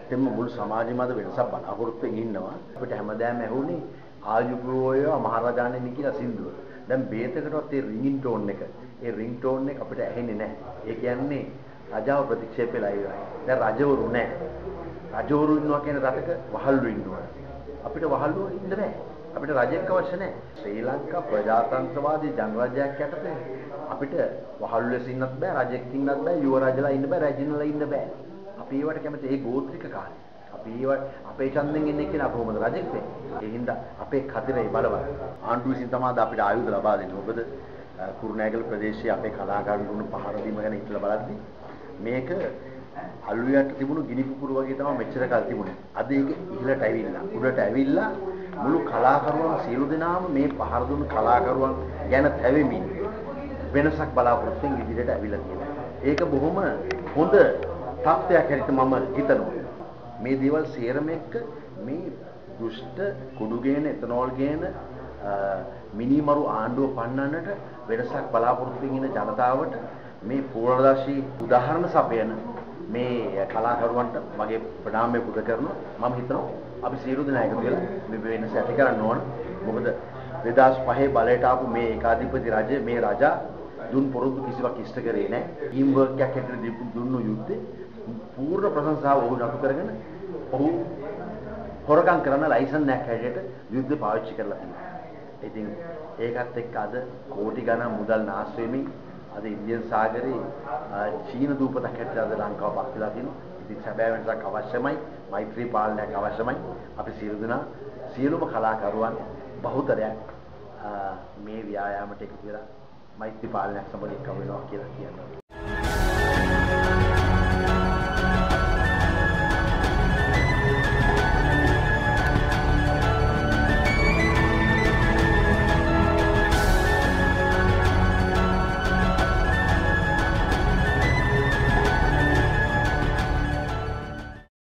ඇත්තම මුළු සමාජෙම අද වෙනසක් බලාපොරොත්තු වෙමින් ඉන්නවා. අපිට හැමදාම ඇහුනේ ආයුබෝය මහරජාණන් කියලා සින්දුව. දැන් බේතකටවත් ඒ රින්ගින් ටෝන් එක, ඒ රින්ග් ටෝන් එක අපිට ඇහෙන්නේ නැහැ. ඒ කියන්නේ රජාව ප්‍රතික්ෂේප වෙලා ඉවරයි. දැන් රජවරු නැහැ. රජවරු ඉන්නවා කියන රටක වහල්ලු ඉන්නවා. අපිට වහල්ලු ඉන්න බෑ. අපිට රජෙක් අවශ්‍ය නැහැ. ශ්‍රී ලංකා ප්‍රජාතන්ත්‍රවාදී ජනරජයක් යටතේ අපිට වහල්ලු ලෙස ඉන්නත් බෑ, රජෙක් ඉන්නත් බෑ, යුව රජලා ඉන්න බෑ, රජිනලා ඉන්න බෑ. අපි ඒවට කැමති ඒ ගෝත්‍රික කාර්ය. අපි ඒවට අපේ ඡන්දෙන් එන්නේ කියලා කොහොමද රජෙක් වෙන්නේ? ඒ හින්දා අපේ කතරේ බලවත්. ආණ්ඩුව විසින් තමයි අපිට ආයුධ ලබා දෙන්නේ. මොකද කුරුණෑගල ප්‍රදේශයේ අපේ කලාකාරවරුන් පහර දීම ගැන හිතලා බලද්දී මේක අලුයට තිබුණු ගිනි පුපුර වගේ තමයි මෙච්චර කල් තිබුණේ. අද ඒක ඉහළට ඇවිල්ලා, උඩට ඇවිල්ලා මුළු කලාකරුවන් සියලු දෙනාම මේ පහර දුන්න කලාකරුවන් ගැන තැවෙමින් වෙනසක් බලාපොරොත්තුෙන් ඉදිරියට ඇවිල්ලා තියෙනවා. ඒක බොහොම හොඳ තත්ත්වයක් හැටියට මම හිතනවා. මේ දේවල් සේරම එක්ක මේ දුෂ්ට කුඩු ගේන එතනෝල් ගේන මිනිමරු ආණ්ඩුව පන්නන්නට වෙනසක් බලාපොරොත්තු වෙන ජනතාවට මේ පූර්ණදර්ශී උදාහරණ සපයන මේ කලාකරුවන්ට මගේ ප්‍රණාමය පුද කරනවා. මම හිතනවා අපි සියලු දෙනා එකතු වෙලා මේ වෙනස ඇති කරන්න ඕන. මොකද 2005 බලයට ආපු මේ ඒකාධිපති රජය මේ රජා දුන් පොරොන්දු කිසිවක් ඉෂ්ට කරේ නැහැ. ටීම් වර්ක් එකක් හැටියට දුන්නු යුද්ධේ පූර්ණ ප්‍රශංසාව ඔහු නතු කරගෙන ඔහු හොරකම් කරන ලයිසන් එකක් හැටියට යුද්ධ පාවිච්චි කරලා තියෙනවා. ඉතින් ඒකත් එක්ක අද කෝටි ගණන් මුදල් නාස් වෙමින් අද ඉන්දියන් සාගරේ චීන දූපතක් හැටියට අද ලංකාව පත් වෙලා තියෙනවා. ඉතින් සැබෑ වෙනසක් අවශ්‍යමයි. මෛත්‍රී පාලනයක් අවශ්‍යමයි. අපි සියලු දෙනා සියලුම කලාකරුවන් බහුතරයක් මේ ව්‍යායාමයට එකතු වෙලා මෛත්‍රී පාලනයක් සමග එක්ව වෙනවා කියලා කියනවා.